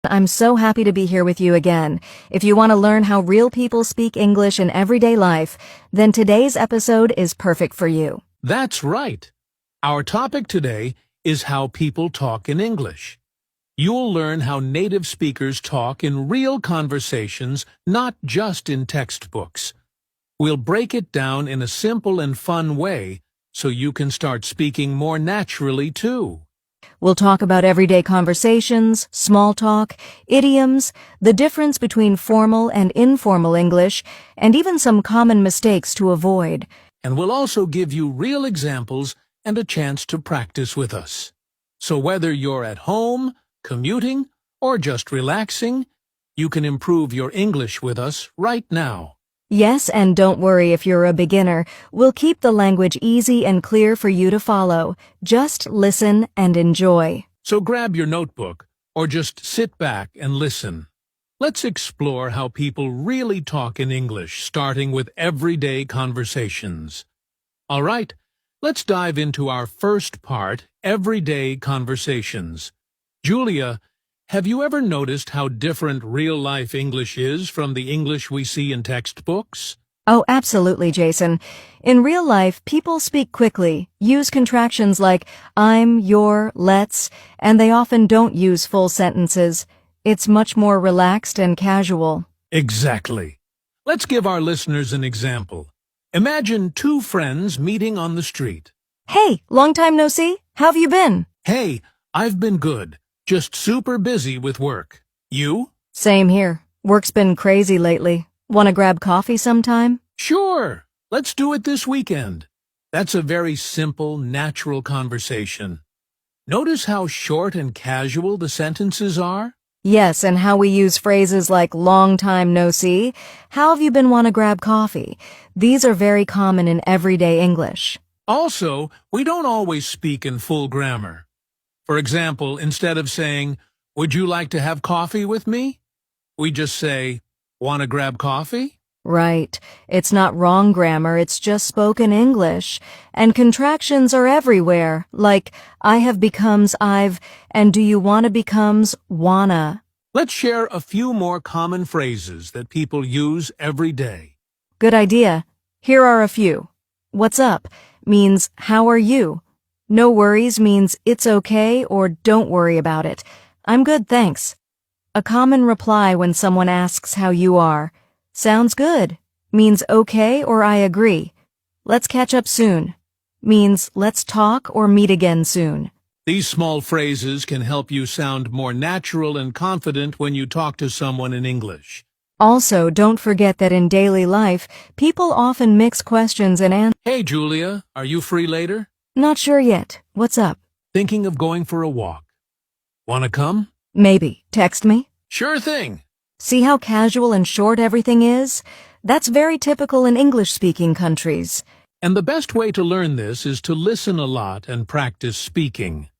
I'm so happy to be here with you again. If you want to learn how real people speak English in everyday life, then today's episode is perfect for you. That's right. Our topic today is how people talk in English. You'll learn how native speakers talk in real conversations, not just in textbooks. We'll break it down in a simple and fun way so you can start speaking more naturally too. We'll talk about everyday conversations, small talk, idioms, the difference between formal and informal English, and even some common mistakes to avoid. And we'll also give you real examples and a chance to practice with us. So whether you're at home, commuting, or just relaxing, you can improve your English with us right now. Yes, and don't worry if you're a beginner. We'll keep the language easy and clear for you to follow. Just listen and enjoy. So grab your notebook, or just sit back and listen. Let's explore how people really talk in English, starting with everyday conversations. All right, let's dive into our first part, everyday conversations. Julia, have you ever noticed how different real-life English is from the English we see in textbooks? Oh, absolutely, Jason. In real life, people speak quickly, use contractions like I'm, your, let's, and they often don't use full sentences. It's much more relaxed and casual. Exactly. Let's give our listeners an example. Imagine two friends meeting on the street. Hey, long time no see. How have you been? Hey, I've been good. Just super busy with work. You? Same here. Work's been crazy lately. Want to grab coffee sometime? Sure. Let's do it this weekend. That's a very simple, natural conversation. Notice how short and casual the sentences are? Yes, and how we use phrases like long time no see. How have you been? Want to grab coffee? These are very common in everyday English. Also, we don't always speak in full grammar. For example, instead of saying, "Would you like to have coffee with me?" we just say, "Want to grab coffee?" Right. It's not wrong grammar, it's just spoken English. And contractions are everywhere, like I have becomes I've, and do you wanna becomes wanna. Let's share a few more common phrases that people use every day. Good idea. Here are a few. What's up means how are you? No worries means it's okay or don't worry about it. I'm good, thanks. A common reply when someone asks how you are. Sounds good means okay or I agree. Let's catch up soon means let's talk or meet again soon. These small phrases can help you sound more natural and confident when you talk to someone in English. Also, don't forget that in daily life, people often mix questions and answers. Hey, Julia, are you free later? Not sure yet. What's up? Thinking of going for a walk. Wanna come? Maybe. Text me. Sure thing. See how casual and short everything is? That's very typical in English-speaking countries. And the best way to learn this is to listen a lot and practice speaking.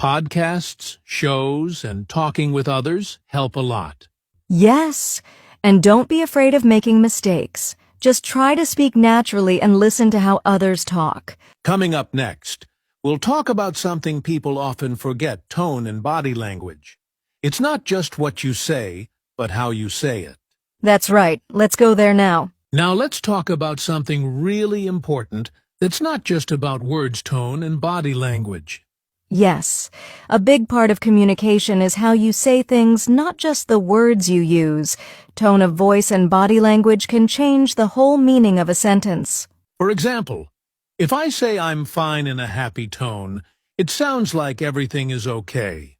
Podcasts, shows, and talking with others help a lot. Yes, and don't be afraid of making mistakes. Just try to speak naturally and listen to how others talk. Coming up next, we'll talk about something people often forget, tone and body language. It's not just what you say, but how you say it. That's right. Let's go there now. Now let's talk about something really important that's not just about words, tone, and body language. Yes, a big part of communication is how you say things, not just the words you use. Tone of voice and body language can change the whole meaning of a sentence. For example, if I say I'm fine in a happy tone, it sounds like everything is okay.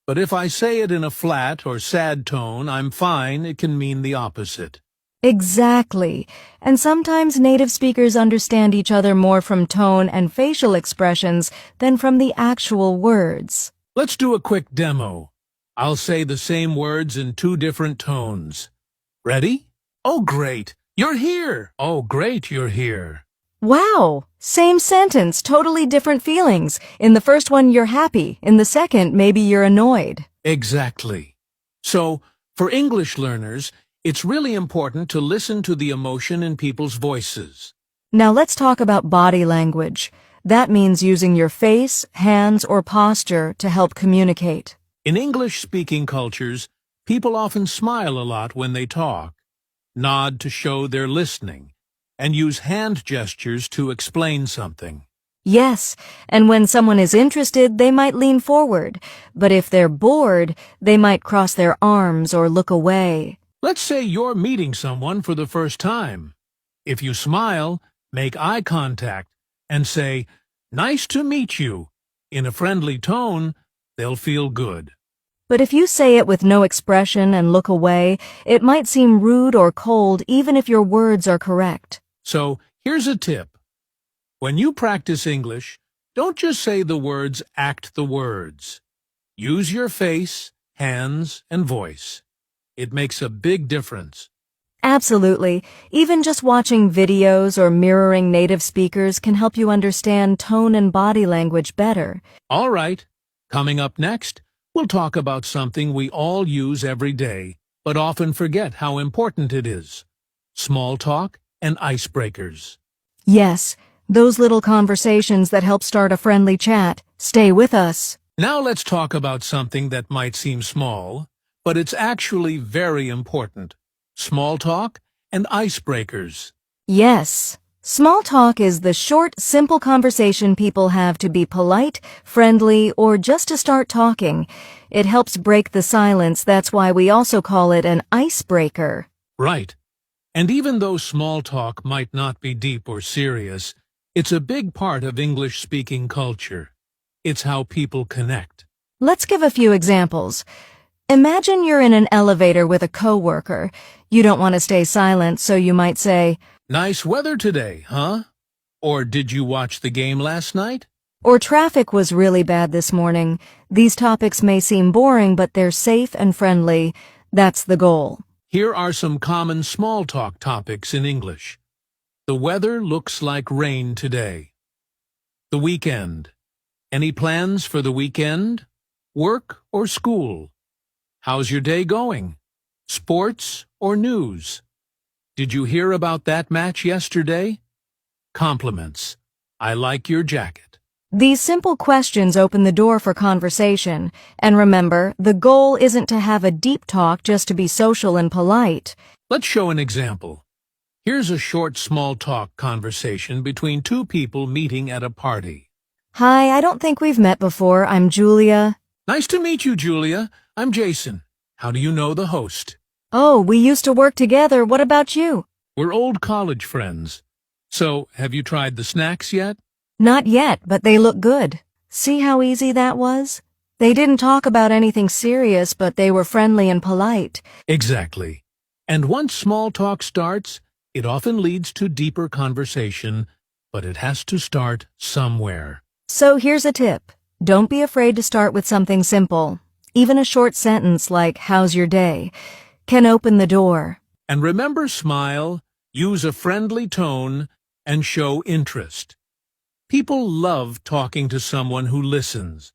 But if I say it in a flat or sad tone, I'm fine, it can mean the opposite. Exactly. And sometimes native speakers understand each other more from tone and facial expressions than from the actual words. Let's do a quick demo. I'll say the same words in two different tones. Ready? Oh, great. You're here. Oh, great, you're here. Wow! Same sentence, totally different feelings. In the first one, you're happy. In the second, maybe you're annoyed. Exactly. So, for English learners, it's really important to listen to the emotion in people's voices. Now let's talk about body language. That means using your face, hands, or posture to help communicate. In English-speaking cultures, people often smile a lot when they talk, nod to show they're listening, and use hand gestures to explain something. Yes, and when someone is interested, they might lean forward, but if they're bored, they might cross their arms or look away. Let's say you're meeting someone for the first time. If you smile, make eye contact, and say, "Nice to meet you," in a friendly tone, they'll feel good. But if you say it with no expression and look away, it might seem rude or cold even if your words are correct. So, here's a tip. When you practice English, don't just say the words, act the words. Use your face, hands, and voice. It makes a big difference. Absolutely. Even just watching videos or mirroring native speakers can help you understand tone and body language better. All right. Coming up next, we'll talk about something we all use every day, but often forget how important it is. Small talk and icebreakers. Yes, those little conversations that help start a friendly chat. Stay with us. Now let's talk about something that might seem small, but it's actually very important. Small talk and icebreakers. Yes. Small talk is the short, simple conversation people have to be polite, friendly, or just to start talking. It helps break the silence. That's why we also call it an icebreaker. Right. And even though small talk might not be deep or serious, it's a big part of English-speaking culture. It's how people connect. Let's give a few examples. Imagine you're in an elevator with a coworker. You don't want to stay silent, so you might say, "Nice weather today, huh?" Or, "Did you watch the game last night?" or "Traffic was really bad this morning." These topics may seem boring, but they're safe and friendly. That's the goal. Here are some common small talk topics in English. The weather looks like rain today. The weekend. Any plans for the weekend? Work or school? How's your day going? Sports or news? Did you hear about that match yesterday? Compliments. I like your jacket. These simple questions open the door for conversation. And remember, the goal isn't to have a deep talk just to be social and polite. Let's show an example. Here's a short small talk conversation between two people meeting at a party. Hi, I don't think we've met before. I'm Julia. Nice to meet you, Julia. I'm Jason. How do you know the host? Oh, we used to work together. What about you? We're old college friends. So, have you tried the snacks yet? Not yet, but they look good. See how easy that was? They didn't talk about anything serious, but they were friendly and polite. Exactly. And once small talk starts, it often leads to deeper conversation, but it has to start somewhere. So here's a tip. Don't be afraid to start with something simple. Even a short sentence like, "How's your day?" can open the door. And remember, smile, use a friendly tone, and show interest. People love talking to someone who listens.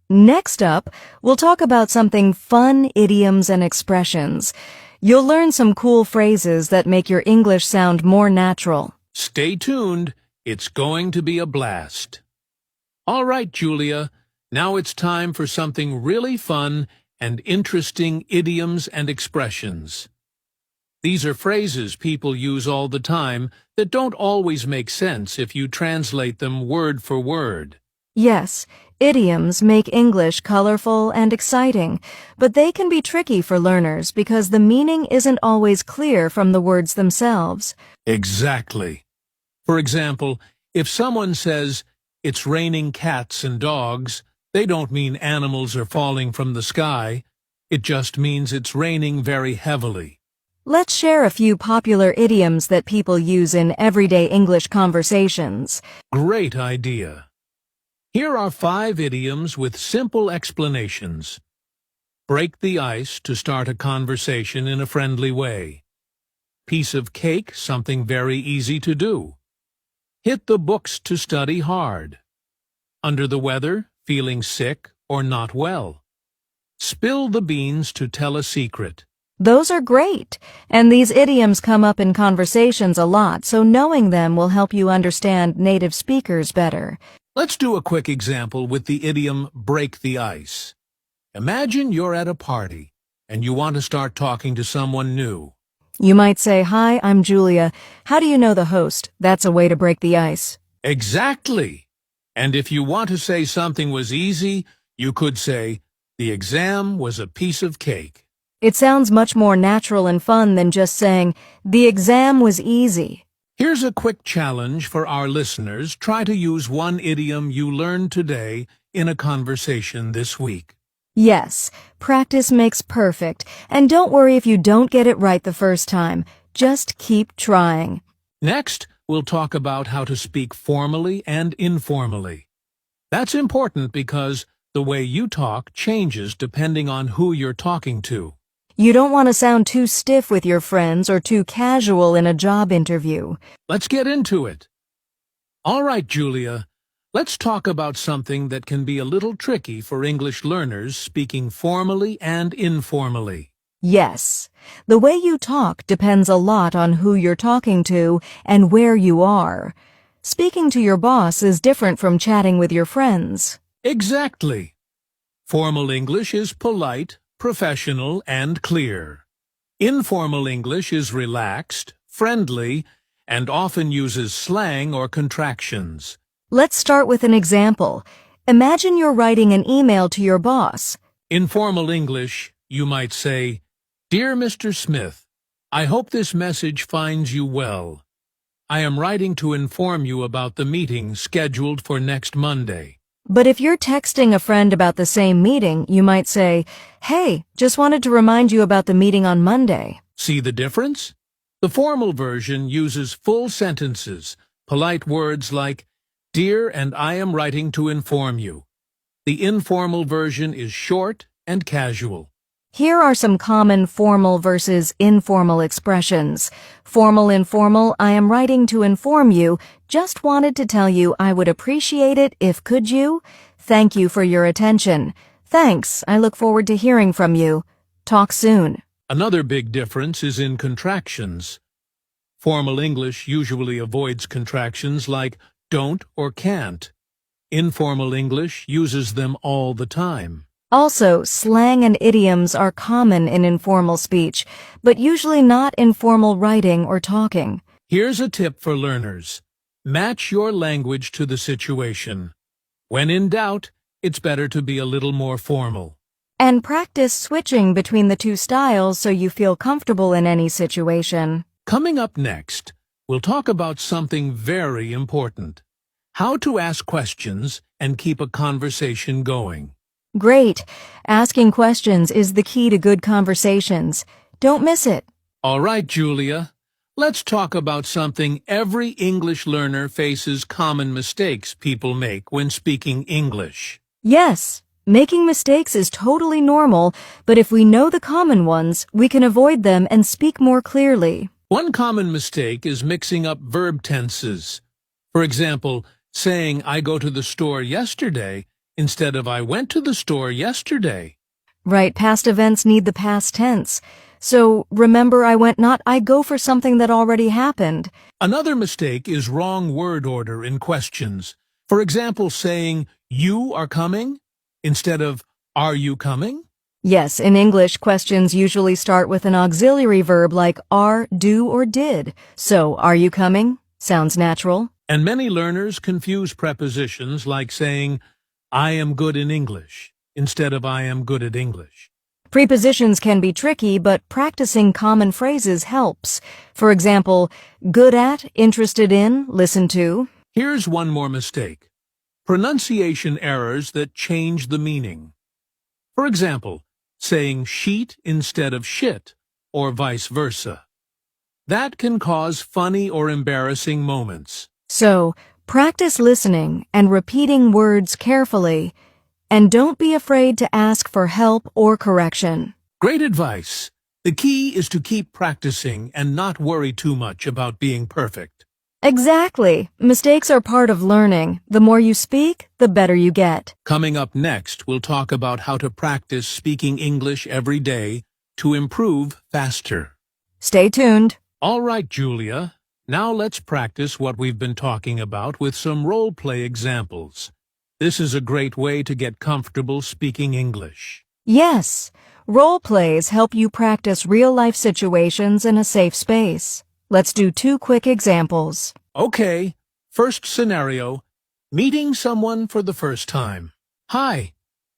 Next up, we'll talk about something fun, idioms and expressions. You'll learn some cool phrases that make your English sound more natural. Stay tuned. It's going to be a blast. All right, Julia. Now it's time for something really fun and interesting idioms and expressions. These are phrases people use all the time that don't always make sense if you translate them word for word. Yes, idioms make English colorful and exciting, but they can be tricky for learners because the meaning isn't always clear from the words themselves. Exactly. For example, if someone says, "It's raining cats and dogs," they don't mean animals are falling from the sky. It just means it's raining very heavily. Let's share a few popular idioms that people use in everyday English conversations. Great idea. Here are 5 idioms with simple explanations. Break the ice to start a conversation in a friendly way. Piece of cake, something very easy to do. Hit the books to study hard. Under the weather, feeling sick or not well. Spill the beans to tell a secret. Those are great, and these idioms come up in conversations a lot, so knowing them will help you understand native speakers better. Let's do a quick example with the idiom break the ice. Imagine you're at a party and you want to start talking to someone new. You might say, "Hi, I'm Julia. How do you know the host?" That's a way to break the ice. Exactly. And if you want to say something was easy, you could say, the exam was a piece of cake. It sounds much more natural and fun than just saying, "The exam was easy." Here's a quick challenge for our listeners. Try to use one idiom you learned today in a conversation this week. Yes, practice makes perfect, and don't worry if you don't get it right the first time. Just keep trying. Next, we'll talk about how to speak formally and informally. That's important because the way you talk changes depending on who you're talking to. You don't want to sound too stiff with your friends or too casual in a job interview. Let's get into it. All right, Julia, let's talk about something that can be a little tricky for English learners speaking formally and informally. Yes, the way you talk depends a lot on who you're talking to and where you are. Speaking to your boss is different from chatting with your friends. Exactly. Formal English is polite, professional, and clear. Informal English is relaxed, friendly, and often uses slang or contractions. Let's start with an example. Imagine you're writing an email to your boss. In formal English, you might say, "Dear Mr. Smith, I hope this message finds you well. I am writing to inform you about the meeting scheduled for next Monday." But if you're texting a friend about the same meeting, you might say, "Hey, just wanted to remind you about the meeting on Monday." See the difference? The formal version uses full sentences, polite words like, "Dear, and I am writing to inform you." The informal version is short and casual. Here are some common formal versus informal expressions. Formal, informal, "I am writing to inform you. Just wanted to tell you I would appreciate it if could you? Thank you for your attention. Thanks, I look forward to hearing from you. Talk soon." Another big difference is in contractions. Formal English usually avoids contractions like don't or can't. Informal English uses them all the time. Also, slang and idioms are common in informal speech, but usually not in formal writing or talking. Here's a tip for learners. Match your language to the situation. When in doubt, it's better to be a little more formal. And practice switching between the two styles so you feel comfortable in any situation. Coming up next, we'll talk about something very important. How to ask questions and keep a conversation going. Great. Asking questions is the key to good conversations. Don't miss it. All right, Julia. Let's talk about something every English learner faces: common mistakes people make when speaking English. Yes, making mistakes is totally normal, but if we know the common ones, we can avoid them and speak more clearly. One common mistake is mixing up verb tenses. For example, saying "I go to the store yesterday" instead of "I went to the store yesterday." Right, past events need the past tense. So remember "I went," not "I go" for something that already happened. Another mistake is wrong word order in questions. For example, saying "You are coming" instead of "Are you coming?" Yes, in English, questions usually start with an auxiliary verb like are, do, or did. So, "Are you coming?" sounds natural. And many learners confuse prepositions like saying "I am good in English" instead of "I am good at English." Prepositions can be tricky, but practicing common phrases helps. For example, good at, interested in, listen to. Here's one more mistake. Pronunciation errors that change the meaning. For example, saying sheet instead of shit, or vice versa. That can cause funny or embarrassing moments. So, practice listening and repeating words carefully. And don't be afraid to ask for help or correction. Great advice. The key is to keep practicing and not worry too much about being perfect. Exactly. Mistakes are part of learning. The more you speak, the better you get. Coming up next, we'll talk about how to practice speaking English every day to improve faster. Stay tuned. All right, Julia. Now let's practice what we've been talking about with some role-play examples. This is a great way to get comfortable speaking English. Yes, role plays help you practice real-life situations in a safe space. Let's do 2 quick examples. Okay, first scenario, meeting someone for the first time. Hi,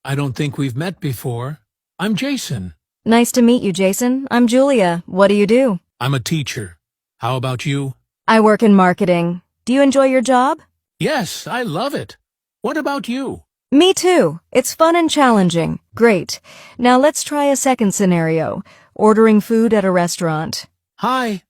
I don't think we've met before. I'm Jason. Nice to meet you, Jason. I'm Julia. What do you do? I'm a teacher. How about you? I work in marketing. Do you enjoy your job? Yes, I love it. What about you? Me too. It's fun and challenging. Great. Now let's try a second scenario. Ordering food at a restaurant. Hi,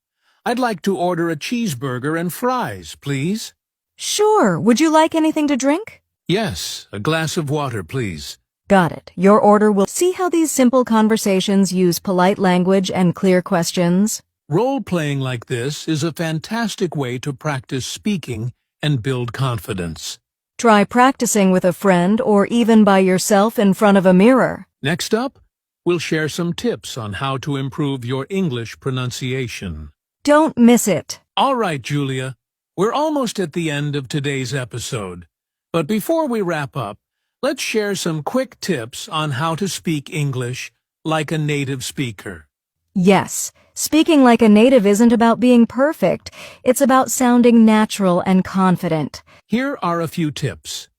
I'd like to order a cheeseburger and fries, please. Sure. Would you like anything to drink? Yes, a glass of water, please. Got it. Your order will see how these simple conversations use polite language and clear questions. Role-playing like this is a fantastic way to practice speaking and build confidence. Try practicing with a friend or even by yourself in front of a mirror. Next up, we'll share some tips on how to improve your English pronunciation. Don't miss it. All right, Julia, we're almost at the end of today's episode. But before we wrap up, let's share some quick tips on how to speak English like a native speaker. Yes, speaking like a native isn't about being perfect. It's about sounding natural and confident. Here are a few tips.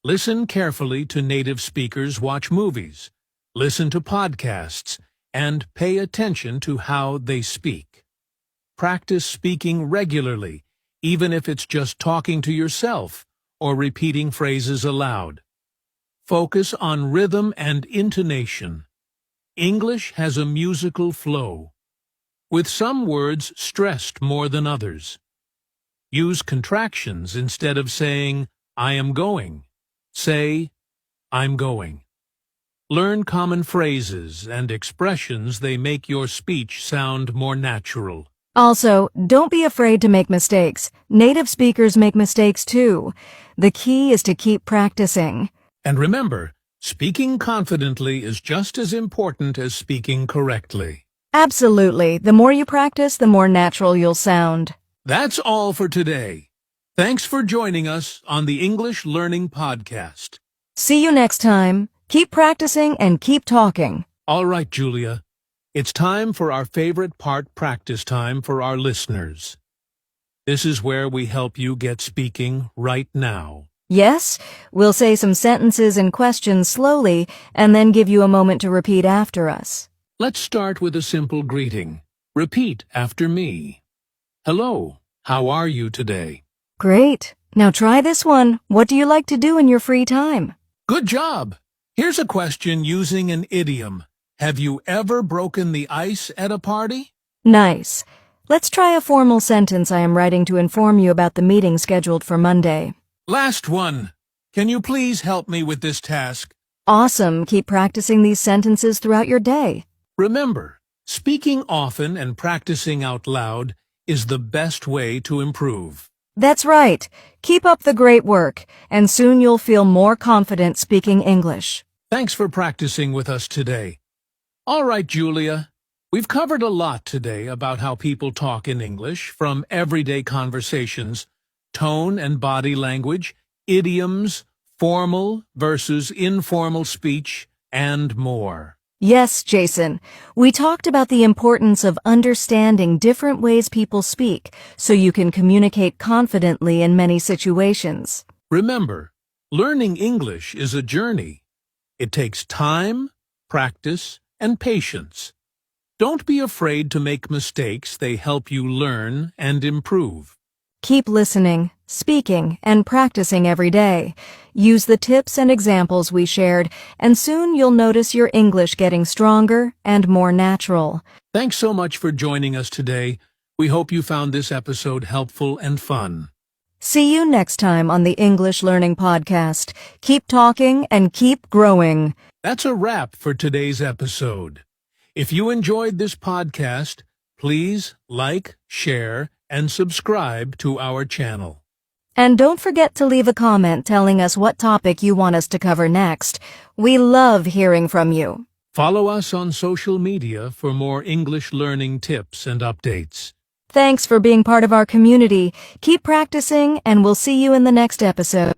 Listen carefully to native speakers watch movies, listen to podcasts, and pay attention to how they speak. Practice speaking regularly, even if it's just talking to yourself or repeating phrases aloud. Focus on rhythm and intonation. English has a musical flow, with some words stressed more than others. Use contractions instead of saying, I am going. Say, I'm going. Learn common phrases and expressions. They make your speech sound more natural. Also, don't be afraid to make mistakes. Native speakers make mistakes too. The key is to keep practicing. And remember, speaking confidently is just as important as speaking correctly. Absolutely. The more you practice, the more natural you'll sound. That's all for today. Thanks for joining us on the English Learning Podcast. See you next time. Keep practicing and keep talking. All right, Julia. It's time for our favorite part, practice time for our listeners. This is where we help you get speaking right now. Yes, we'll say some sentences and questions slowly and then give you a moment to repeat after us. Let's start with a simple greeting. Repeat after me. Hello, how are you today? Great. Now try this one. What do you like to do in your free time? Good job. Here's a question using an idiom. Have you ever broken the ice at a party? Nice. Let's try a formal sentence I am writing to inform you about the meeting scheduled for Monday. Last one. Can you please help me with this task? Awesome. Keep practicing these sentences throughout your day. Remember, speaking often and practicing out loud is the best way to improve. That's right. Keep up the great work, and soon you'll feel more confident speaking English. Thanks for practicing with us today. All right, Julia. We've covered a lot today about how people talk in English, from everyday conversations, tone and body language, idioms, formal versus informal speech, and more. Yes, Jason. We talked about the importance of understanding different ways people speak so you can communicate confidently in many situations. Remember, learning English is a journey. It takes time, practice, and patience. Don't be afraid to make mistakes. They help you learn and improve. Keep listening, speaking, and practicing every day. Use the tips and examples we shared, and soon you'll notice your English getting stronger and more natural. Thanks so much for joining us today. We hope you found this episode helpful and fun. See you next time on the English Learning Podcast. Keep talking and keep growing. That's a wrap for today's episode. If you enjoyed this podcast, please like, share, and subscribe to our channel. And don't forget to leave a comment telling us what topic you want us to cover next. We love hearing from you. Follow us on social media for more English learning tips and updates. Thanks for being part of our community. Keep practicing, and we'll see you in the next episode.